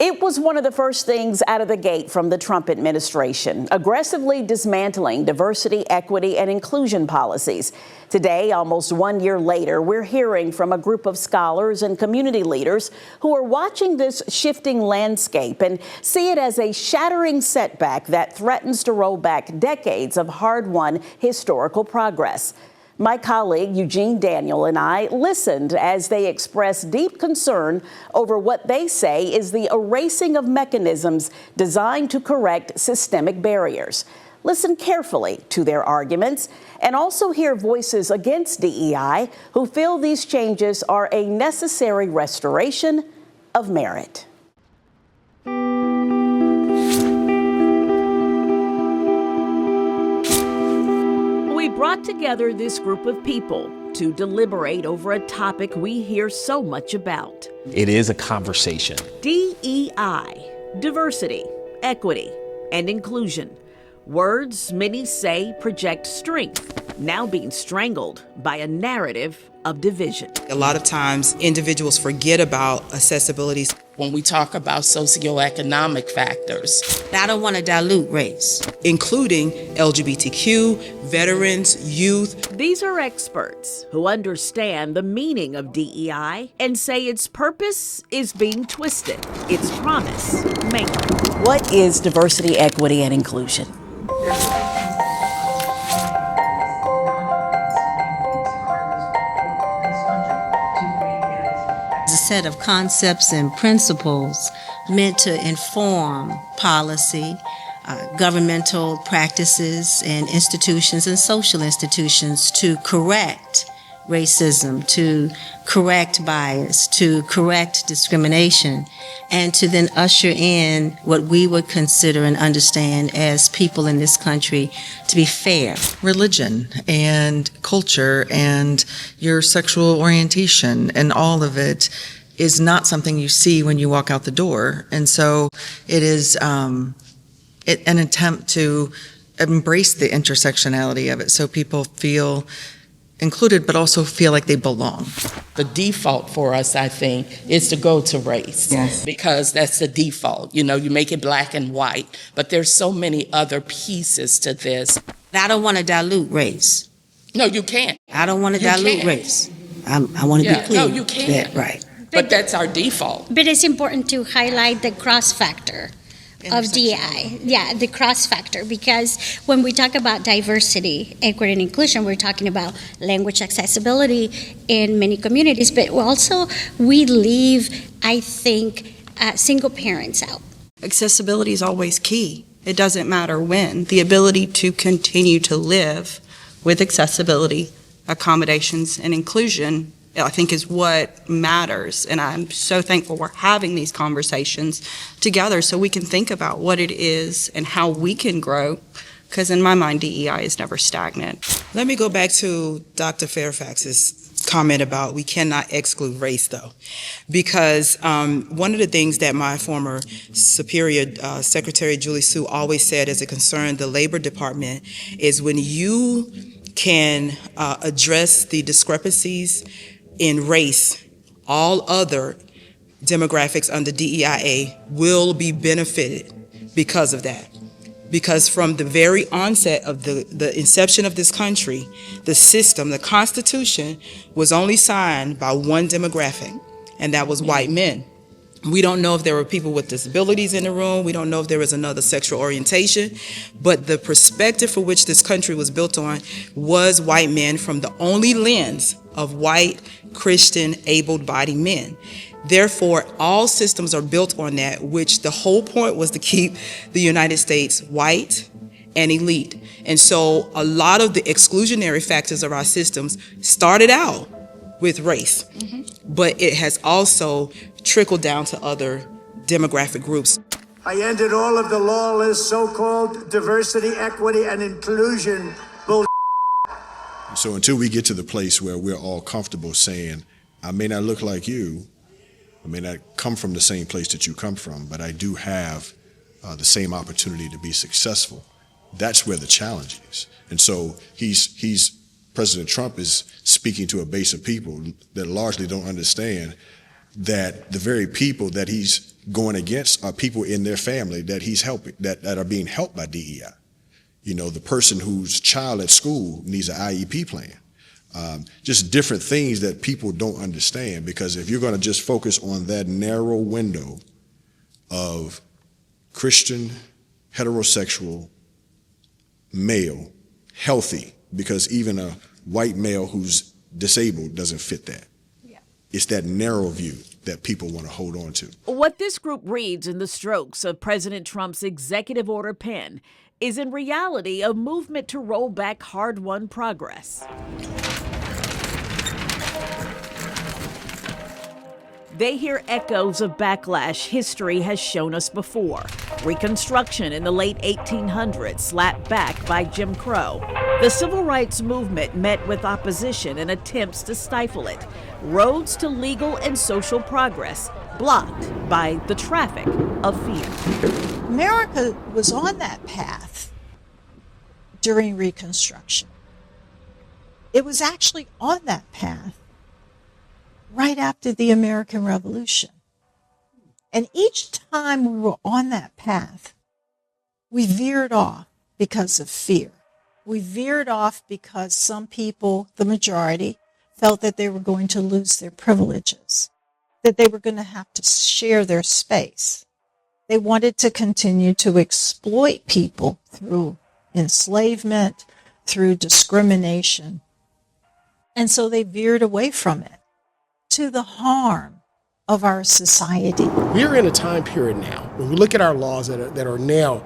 It was one of the first things out of the gate from the Trump administration, aggressively dismantling diversity, equity, and inclusion policies. Today, almost 1 year later, we're hearing from a group of scholars and community leaders who are watching this shifting landscape and see it as a shattering setback that threatens to roll back decades of hard-won historical progress. My colleague Eugene Daniel and I listened as they expressed deep concern over what they say is the erasing of mechanisms designed to correct systemic barriers. Listen carefully to their arguments and also hear voices against DEI who feel these changes are a necessary restoration of merit. We brought together this group of people to deliberate over a topic we hear so much about. It is a conversation. DEI, diversity, equity, and inclusion. Words many say project strength, now being strangled by a narrative of division. A lot of times individuals forget about accessibility. When we talk about socioeconomic factors, I don't want to dilute race, including LGBTQ, veterans, youth. These are experts who understand the meaning of DEI and say its purpose is being twisted, its promise mangled. What is diversity, equity, and inclusion? a set of concepts and principles meant to inform policy, governmental practices and institutions and social institutions to correct racism, to correct bias, to correct discrimination, and to then usher in what we would consider and understand as people in this country to be fair. Religion and culture and your sexual orientation and all of it is not something you see when you walk out the door. And so it is an attempt to embrace the intersectionality of it so people feel included, but also feel like they belong. The default for us, I think, is to go to race. Yes. Because that's the default. You know, you make it black and white, but there's so many other pieces to this. I don't want to dilute race. No, you can't. I don't want to You dilute can't. race. I want to be clear. No, you can't. Yeah, right. But that's our default. But it's important to highlight the cross factor of DI. Yeah, the cross factor, because when we talk about diversity, equity, and inclusion, we're talking about language accessibility in many communities, but also we leave, I think, single parents out. Accessibility is always key. It doesn't matter when. The ability to continue to live with accessibility, accommodations, and inclusion, I think, is what matters. And I'm so thankful we're having these conversations together so we can think about what it is and how we can grow, because in my mind, DEI is never stagnant. Let me go back to Dr. Fairfax's comment about we cannot exclude race, though, because one of the things that my former superior, Secretary Julie Sue, always said as it concerned the Labor Department is when you can address the discrepancies in race, all other demographics under DEIA will be benefited because of that. Because from the very onset of the inception of this country, the system, the Constitution, was only signed by one demographic, and that was white men. We don't know if there were people with disabilities in the room. We don't know if there was another sexual orientation. But the perspective for which this country was built on was white men from the only lens of white, Christian, able-bodied men. Therefore, all systems are built on that, which the whole point was to keep the United States white and elite. And so a lot of the exclusionary factors of our systems started out with race, but it has also trickled down to other demographic groups. I ended all of the lawless so-called diversity, equity, and inclusion bullshit. So until we get to the place where we're all comfortable saying, I may not look like you, I may not come from the same place that you come from, but I do have the same opportunity to be successful. That's where the challenge is. And so President Trump is speaking to a base of people that largely don't understand that the very people that he's going against are people in their family that he's helping, that are being helped by DEI. You know, the person whose child at school needs an IEP plan. Just different things that people don't understand, because if you're going to just focus on that narrow window of Christian, heterosexual, male, healthy, because even a white male who's disabled doesn't fit that. It's that narrow view that people want to hold on to. What this group reads in the strokes of President Trump's executive order pen is in reality a movement to roll back hard-won progress. They hear echoes of backlash history has shown us before. Reconstruction in the late 1800s, slapped back by Jim Crow. The civil rights movement met with opposition and attempts to stifle it. Roads to legal and social progress blocked by the traffic of fear. America was on that path during Reconstruction. It was actually on that path right after the American Revolution. And each time we were on that path, we veered off because of fear. We veered off because some people, the majority, felt that they were going to lose their privileges, that they were going to have to share their space. They wanted to continue to exploit people through enslavement, through discrimination. And so they veered away from it, to the harm of our society. We're in a time period now, when we look at our laws that are now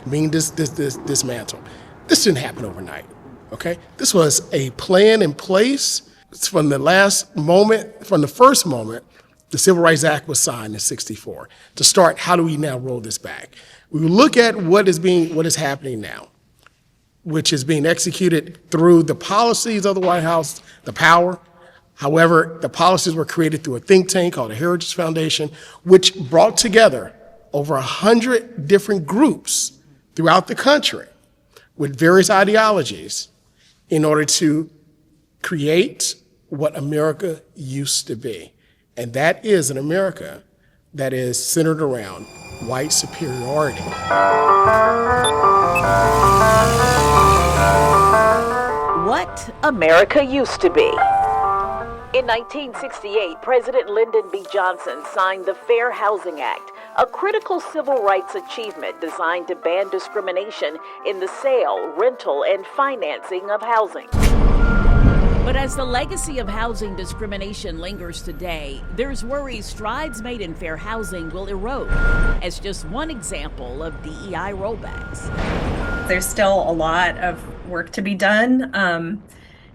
being dismantled, this didn't happen overnight, okay? This was a plan in place from the first moment the Civil Rights Act was signed in '64, to start, how do we now roll this back? We look at what is happening now, which is being executed through the policies of the White House, the power. However, the policies were created through a think tank called the Heritage Foundation, which brought together over 100 different groups throughout the country with various ideologies in order to create what America used to be. And that is an America that is centered around white superiority. What America used to be. In 1968, President Lyndon B. Johnson signed the Fair Housing Act, a critical civil rights achievement designed to ban discrimination in the sale, rental, and financing of housing. But as the legacy of housing discrimination lingers today, there's worries strides made in fair housing will erode, as just one example of DEI rollbacks. There's still a lot of work to be done.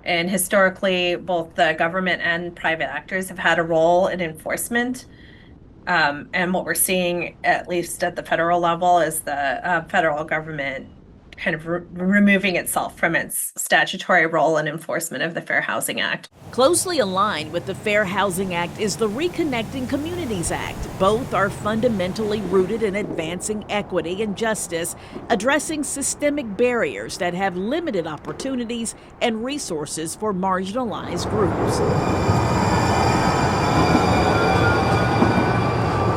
And historically, both the government and private actors have had a role in enforcement. And what we're seeing, at least at the federal level, is the federal government kind of removing itself from its statutory role in enforcement of the Fair Housing Act. Closely aligned with the Fair Housing Act is the Reconnecting Communities Act. Both are fundamentally rooted in advancing equity and justice, addressing systemic barriers that have limited opportunities and resources for marginalized groups.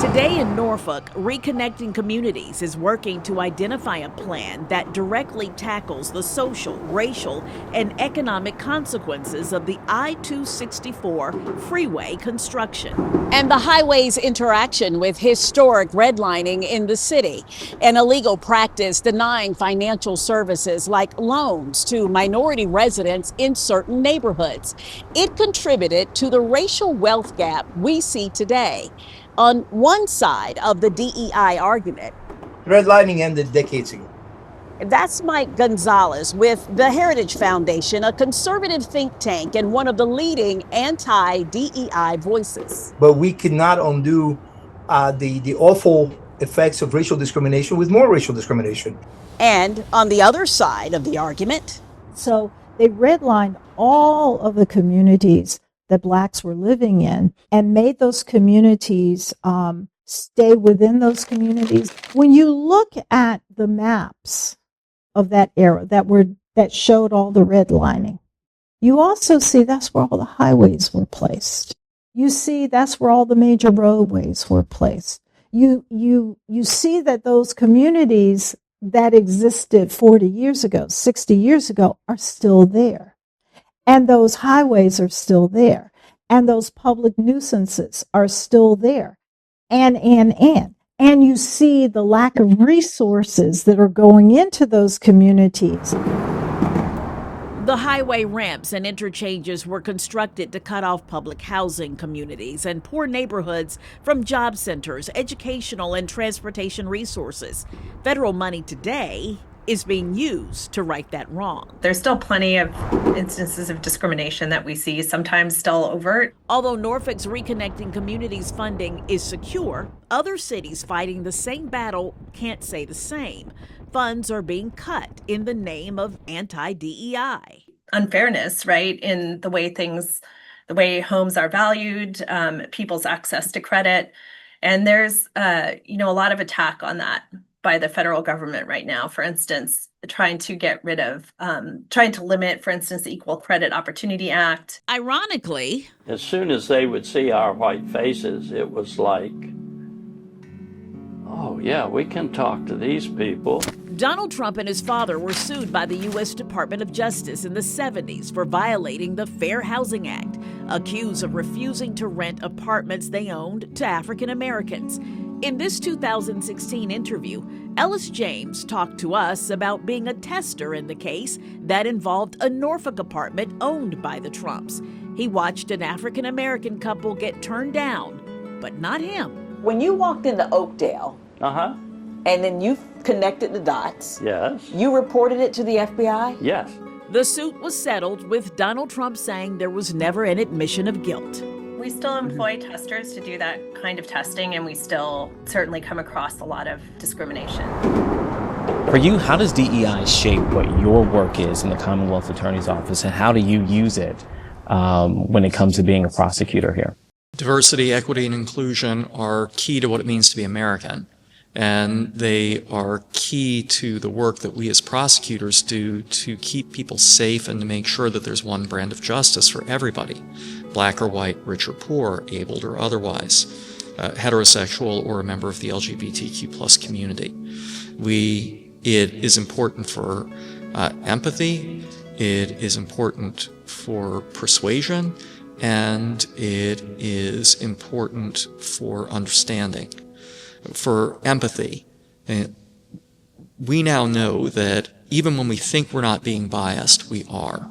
Today in Norfolk, Reconnecting Communities is working to identify a plan that directly tackles the social, racial, and economic consequences of the I-264 freeway construction. And the highway's interaction with historic redlining in the city, an illegal practice denying financial services like loans to minority residents in certain neighborhoods. It contributed to the racial wealth gap we see today. On one side of the DEI argument, redlining ended decades ago. That's Mike Gonzalez with the Heritage Foundation, a conservative think tank and one of the leading anti-DEI voices. But we cannot undo the awful effects of racial discrimination with more racial discrimination. And on the other side of the argument, so they redlined all of the communities that Blacks were living in and made those communities stay within those communities. When you look at the maps of that era that showed all the redlining, you also see that's where all the highways were placed. You see that's where all the major roadways were placed. you see that those communities that existed 40 years ago, 60 years ago are still there. And those highways are still there. And those public nuisances are still there. And you see the lack of resources that are going into those communities. The highway ramps and interchanges were constructed to cut off public housing communities and poor neighborhoods from job centers, educational and transportation resources. Federal money today is being used to right that wrong. There's still plenty of instances of discrimination that we see, sometimes still overt. Although Norfolk's Reconnecting Communities funding is secure, other cities fighting the same battle can't say the same. Funds are being cut in the name of anti-DEI. Unfairness, right, in the way homes are valued, people's access to credit. And there's, a lot of attack on that by the federal government right now. For instance, trying to limit, for instance, the Equal Credit Opportunity Act. Ironically, as soon as they would see our white faces, it was like, oh yeah, we can talk to these people. Donald Trump and his father were sued by the U.S. Department of Justice in the 70s for violating the Fair Housing Act, accused of refusing to rent apartments they owned to African Americans. In this 2016 interview, Ellis James talked to us about being a tester in the case that involved a Norfolk apartment owned by the Trumps. He watched an African American couple get turned down, but not him. When you walked into Oakdale, and then you connected the dots. Yes. You reported it to the FBI? Yes. The suit was settled with Donald Trump saying there was never an admission of guilt. We still employ testers to do that kind of testing, and we still certainly come across a lot of discrimination. For you, how does DEI shape what your work is in the Commonwealth Attorney's Office, and how do you use it when it comes to being a prosecutor here? Diversity, equity, and inclusion are key to what it means to be American. And they are key to the work that we as prosecutors do to keep people safe and to make sure that there's one brand of justice for everybody, black or white, rich or poor, abled or otherwise, heterosexual or a member of the LGBTQ+ community. It is important for empathy, it is important for persuasion, and it is important for understanding. For empathy, we now know that even when we think we're not being biased, we are.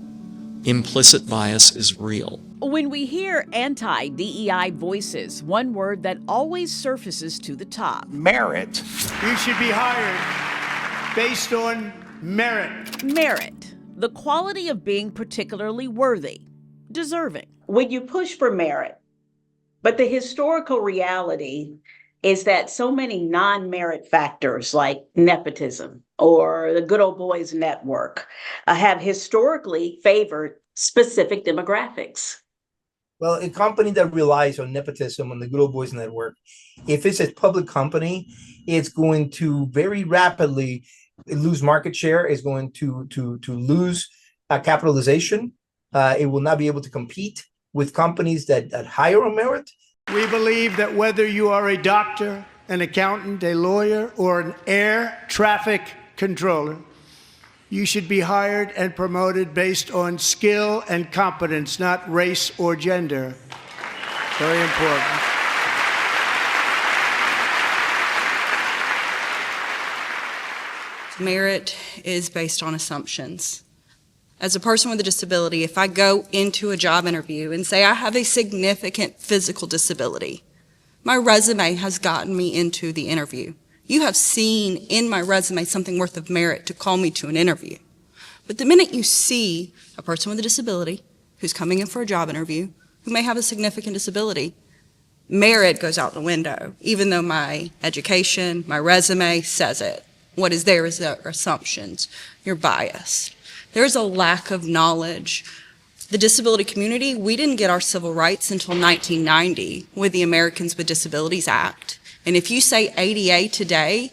Implicit bias is real. When we hear anti-DEI voices, one word that always surfaces to the top: merit. You should be hired based on merit. Merit, the quality of being particularly worthy, deserving. When you push for merit, but the historical reality is that so many non-merit factors like nepotism or the good old boys network have historically favored specific demographics. Well, a company that relies on nepotism on the good old boys network, if it's a public company, it's going to very rapidly lose market share, it's going to lose capitalization. It will not be able to compete with companies that hire on merit. We believe that whether you are a doctor, an accountant, a lawyer, or an air traffic controller, you should be hired and promoted based on skill and competence, not race or gender. Very important. Merit is based on assumptions. As a person with a disability, if I go into a job interview and say I have a significant physical disability, my resume has gotten me into the interview. You have seen in my resume something worth of merit to call me to an interview. But the minute you see a person with a disability who's coming in for a job interview, who may have a significant disability, merit goes out the window, even though my education, my resume says it. What is there is their assumptions, your bias. There's a lack of knowledge. The disability community, we didn't get our civil rights until 1990 with the Americans with Disabilities Act. And if you say ADA today,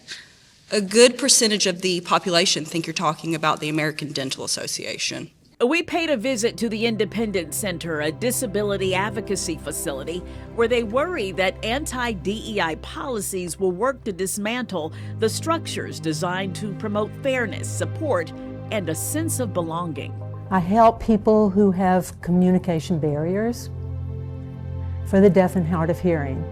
a good percentage of the population think you're talking about the American Dental Association. We paid a visit to the Independence Center, a disability advocacy facility, where they worry that anti-DEI policies will work to dismantle the structures designed to promote fairness, support, and a sense of belonging. I help people who have communication barriers for the deaf and hard of hearing.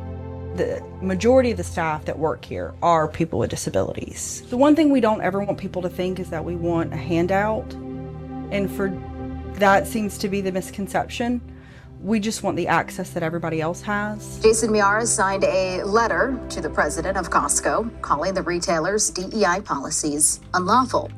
The majority of the staff that work here are people with disabilities. The one thing we don't ever want people to think is that we want a handout, and for that seems to be the misconception. We just want the access that everybody else has. Jason Miara signed a letter to the president of Costco calling the retailer's DEI policies unlawful.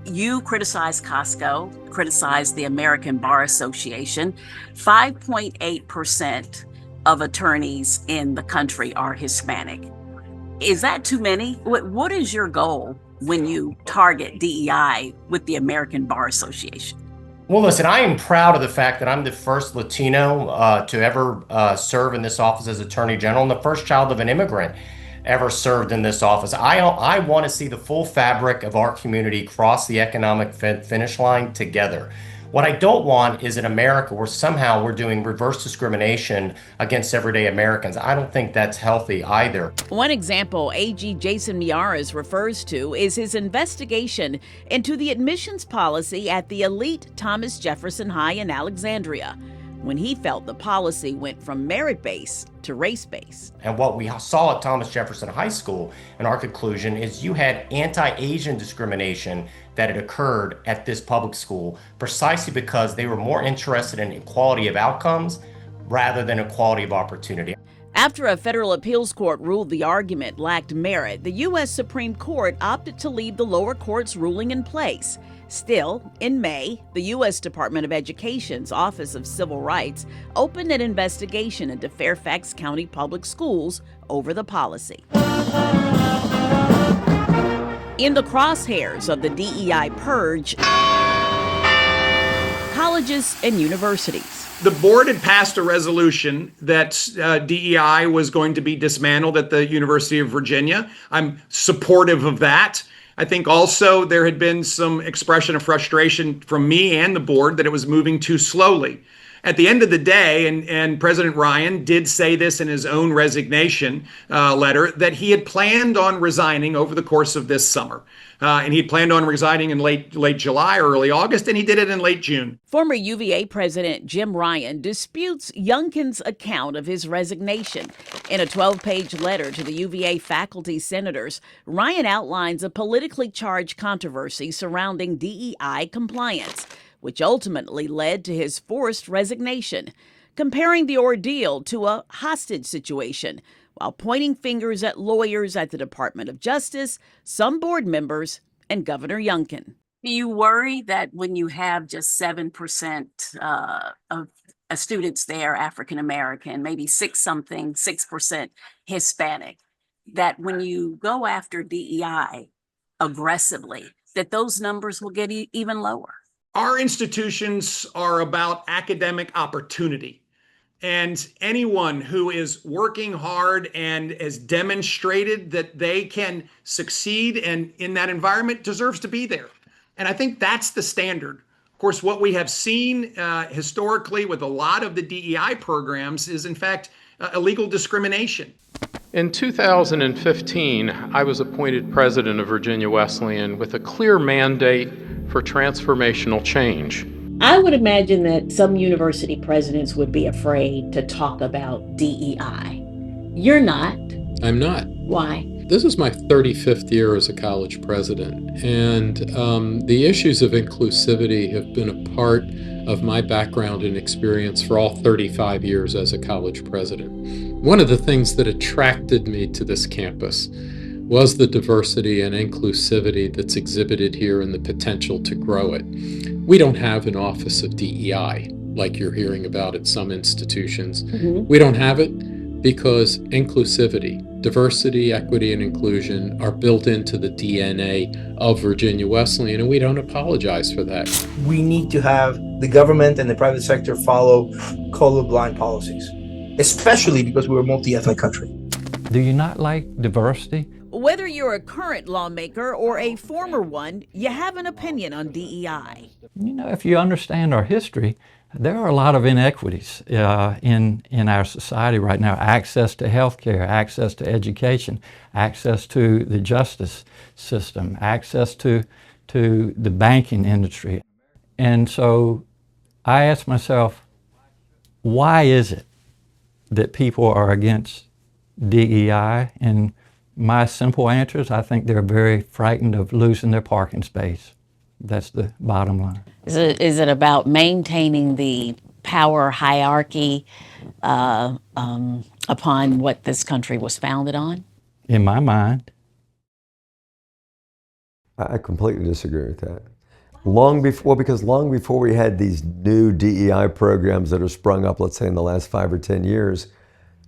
You criticize Costco, criticize the American Bar Association. 5.8% of attorneys in the country are Hispanic. Is that too many? What is your goal when you target DEI with the American Bar Association? Well, listen, I am proud of the fact that I'm the first Latino to ever serve in this office as Attorney General, and the first child of an immigrant ever served in this office. I want to see the full fabric of our community cross the economic finish line together. What I don't want is an America where somehow we're doing reverse discrimination against everyday Americans. I don't think that's healthy either. One example AG Jason Miaras refers to is his investigation into the admissions policy at the elite Thomas Jefferson High in Alexandria, when he felt the policy went from merit-based to race-based. And what we saw at Thomas Jefferson High School, in our conclusion, is you had anti-Asian discrimination that had occurred at this public school precisely because they were more interested in equality of outcomes rather than equality of opportunity. After a federal appeals court ruled the argument lacked merit, the U.S. Supreme Court opted to leave the lower court's ruling in place. Still, in May, the U.S. Department of Education's Office of Civil Rights opened an investigation into Fairfax County Public Schools over the policy. In the crosshairs of the DEI purge, colleges and universities. The board had passed a resolution that DEI was going to be dismantled at the University of Virginia. I'm supportive of that. I think also there had been some expression of frustration from me and the board that it was moving too slowly. At the end of the day, and President Ryan did say this in his own resignation letter, that he had planned on resigning over the course of this summer. And he had planned on resigning in late July or early August, and he did it in late June. Former UVA President Jim Ryan disputes Youngkin's account of his resignation. In a 12-page letter to the UVA faculty senators, Ryan outlines a politically charged controversy surrounding DEI compliance, which ultimately led to his forced resignation, comparing the ordeal to a hostage situation, while pointing fingers at lawyers at the Department of Justice, some board members, and Governor Youngkin. Do you worry that when you have just 7% of students there African American, maybe 6% Hispanic, that when you go after DEI aggressively, that those numbers will get even lower? Our institutions are about academic opportunity. And anyone who is working hard and has demonstrated that they can succeed and in that environment deserves to be there. And I think that's the standard. Of course, what we have seen historically with a lot of the DEI programs is, in fact, illegal discrimination. In 2015, I was appointed president of Virginia Wesleyan with a clear mandate for transformational change. I would imagine that some university presidents would be afraid to talk about DEI. You're not. I'm not. Why? This is my 35th year as a college president, and the issues of inclusivity have been a part of my background and experience for all 35 years as a college president. One of the things that attracted me to this campus was the diversity and inclusivity that's exhibited here and the potential to grow it. We don't have an office of DEI like you're hearing about at some institutions. We don't have it because inclusivity, diversity, equity, and inclusion are built into the DNA of Virginia Wesleyan, and we don't apologize for that. We need to have the government and the private sector follow colorblind policies, especially because we're a multi-ethnic country. Do you not like diversity? Whether you're a current lawmaker or a former one, you have an opinion on DEI. You know, if you understand our history, there are a lot of inequities in our society right now. Access to health care, access to education, access to the justice system, access to the banking industry. And so I ask myself, why is it that people are against DEI? And my simple answer is I think they're very frightened of losing their parking space. That's the bottom line. Is it about maintaining the power hierarchy upon what this country was founded on? In my mind. I completely disagree with that. Because long before we had these new DEI programs that are sprung up, let's say in the last 5 or 10 years,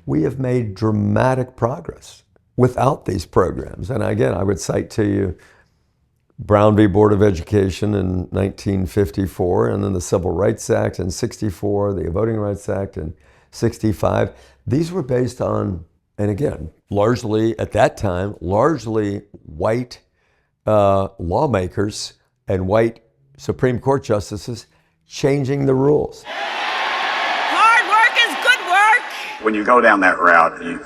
we have made dramatic progress without these programs. And again, I would cite to you Brown v. Board of Education in 1954, and then the Civil Rights Act in 64, the Voting Rights Act in 65. These were based on, and again, largely at that time, largely white lawmakers and white Supreme Court justices changing the rules. Hard work is good work. When you go down that route, you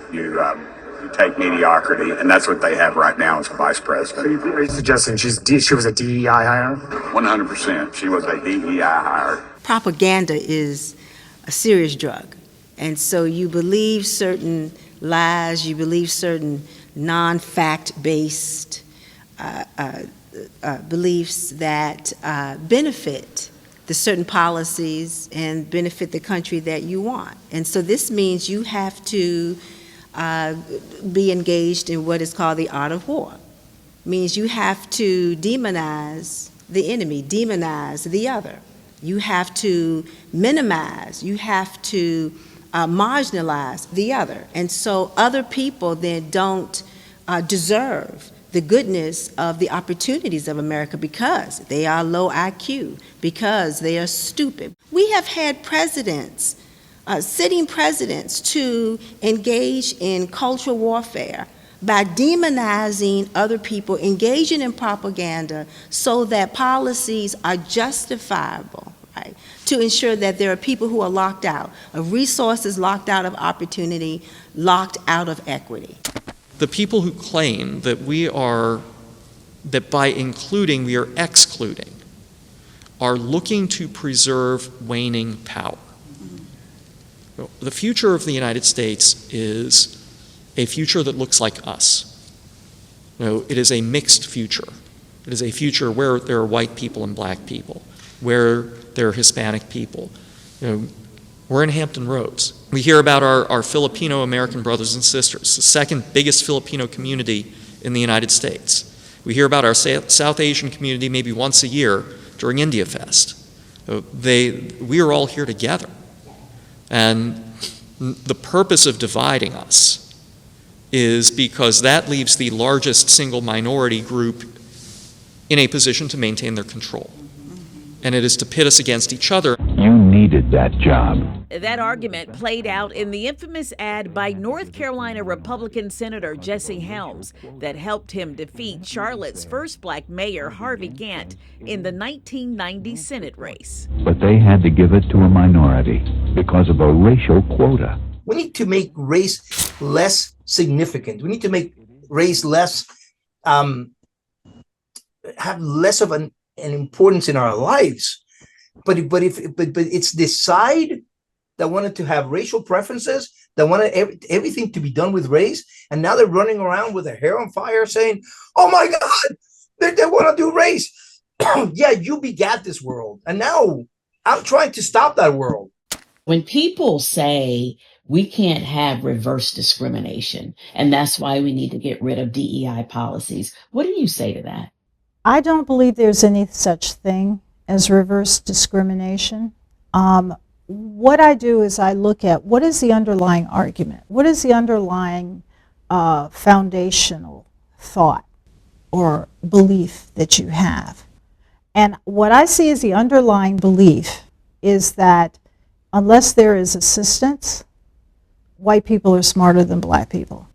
take mediocrity, and that's what they have right now as a vice president. Are you suggesting she was a DEI hire? 100%. She was a DEI hire. Propaganda is a serious drug. And so you believe certain lies, you believe certain non-fact-based beliefs that benefit the certain policies and benefit the country that you want. And so this means you have to be engaged in what is called the art of war. Means you have to demonize the enemy, demonize the other. You have to minimize, you have to marginalize the other. And so other people then don't deserve the goodness of the opportunities of America because they are low IQ, because they are stupid. We have had presidents, sitting presidents, to engage in cultural warfare by demonizing other people, engaging in propaganda so that policies are justifiable, right? To ensure that there are people who are locked out of resources, locked out of opportunity, locked out of equity. The people who claim that that by including we are excluding, are looking to preserve waning power. The future of the United States is a future that looks like us. It is a mixed future. It is a future where there are white people and black people, where there are Hispanic people. We're in Hampton Roads. We hear about our Filipino-American brothers and sisters, the second biggest Filipino community in the United States. We hear about our South Asian community maybe once a year during India Fest. We are all here together. And the purpose of dividing us is because that leaves the largest single minority group in a position to maintain their control. And it is to pit us against each other. You needed that job. That argument played out in the infamous ad by North Carolina Republican Senator Jesse Helms that helped him defeat Charlotte's first black mayor, Harvey Gantt, in the 1990 Senate race. But they had to give it to a minority because of a racial quota. We need to make race less significant. We need to make race less, have less of an importance in our lives. But it's the side that wanted to have racial preferences, that wanted everything to be done with race, and now they're running around with their hair on fire saying, oh my God, they want to do race. Yeah, you begat this world, and now I'm trying to stop that world. When people say we can't have reverse discrimination, and that's why we need to get rid of DEI policies, what do you say to that? I don't believe there's any such thing as reverse discrimination. What I do is I look at what is the underlying argument? What is the underlying foundational thought or belief that you have? And what I see as the underlying belief is that unless there is assistance, white people are smarter than black people.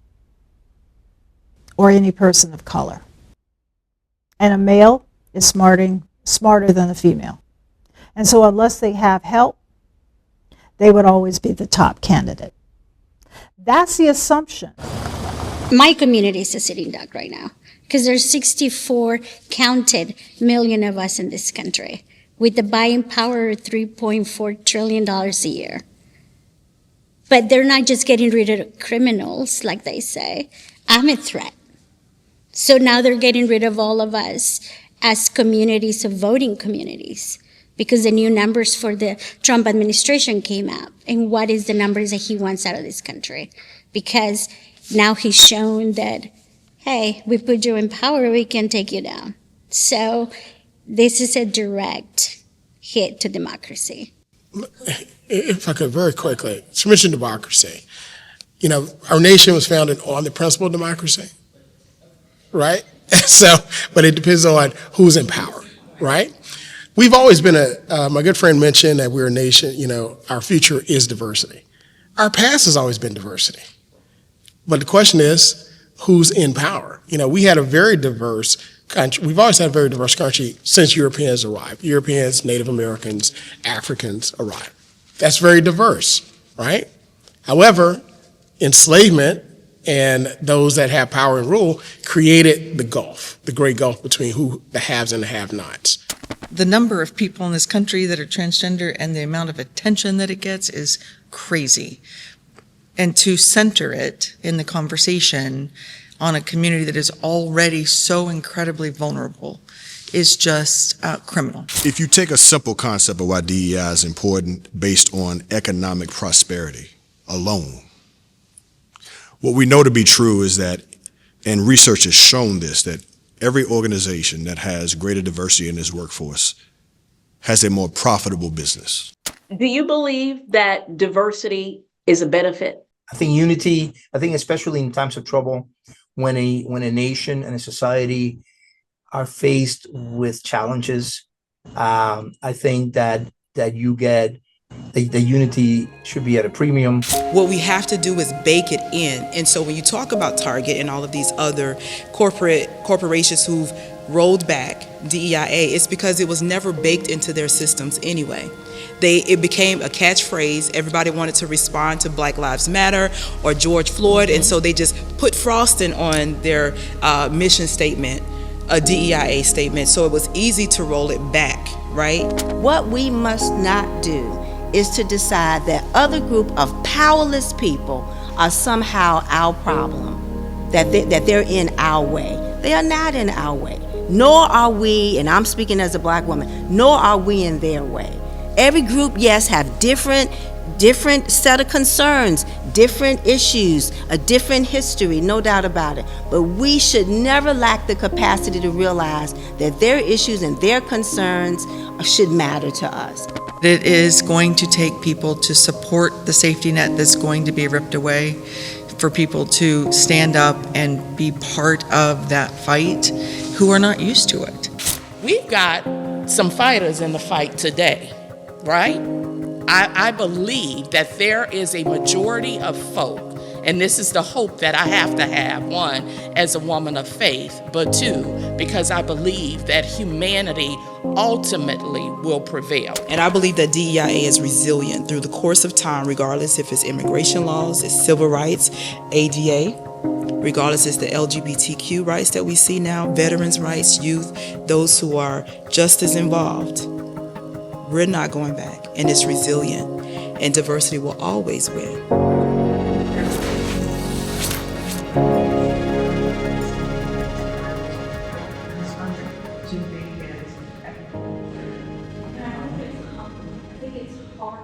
or any person of color. And a male is smarter than a female. And so unless they have help, they would always be the top candidate. That's the assumption. My community is a sitting duck right now because there's 64 counted million of us in this country with the buying power of $3.4 trillion a year. But they're not just getting rid of criminals, like they say. I'm a threat. So now they're getting rid of all of us as communities of voting communities because the new numbers for the Trump administration came out. And what is the numbers that he wants out of this country? Because now he's shown that, hey, we put you in power, we can take you down. So this is a direct hit to democracy. If I could very quickly, you mentioned democracy. You know, our nation was founded on the principle of democracy, right? So, but it depends on who's in power, right? We've always been my good friend mentioned that we're a nation, you know, our future is diversity. Our past has always been diversity. But the question is, who's in power? You know, we had a very diverse country. We've always had a very diverse country since Europeans arrived. Europeans, Native Americans, Africans arrived. That's very diverse, right? However, enslavement and those that have power and rule created the gulf, the great gulf between the haves and the have-nots. The number of people in this country that are transgender and the amount of attention that it gets is crazy. And to center it in the conversation on a community that is already so incredibly vulnerable is just criminal. If you take a simple concept of why DEI is important based on economic prosperity alone, what we know to be true is that, and research has shown this, that every organization that has greater diversity in its workforce has a more profitable business. Do you believe that diversity is a benefit? I think unity, especially in times of trouble, when a nation and a society are faced with challenges, I think that you get the unity should be at a premium. What we have to do is bake it in. And so when you talk about Target and all of these other corporations who've rolled back DEIA, it's because it was never baked into their systems anyway. It became a catchphrase. Everybody wanted to respond to Black Lives Matter or George Floyd, and so they just put frosting on their mission statement, a DEIA statement, so it was easy to roll it back, right? What we must not do is to decide that other group of powerless people are somehow our problem, that they're in our way. They are not in our way, nor are we, and I'm speaking as a Black woman, nor are we in their way. Every group, yes, have different set of concerns, different issues, a different history, no doubt about it. But we should never lack the capacity to realize that their issues and their concerns should matter to us. It is going to take people to support the safety net that's going to be ripped away, for people to stand up and be part of that fight who are not used to it. We've got some fighters in the fight today, right? I believe that there is a majority of folk, and this is the hope that I have to have, one, as a woman of faith, but two, because I believe that humanity ultimately will prevail. And I believe that DEIA is resilient through the course of time, regardless if it's immigration laws, it's civil rights, ADA, regardless it's the LGBTQ rights that we see now, veterans' rights, youth, those who are just as involved. We're not going back, and it's resilient, and diversity will always win. I think it's hard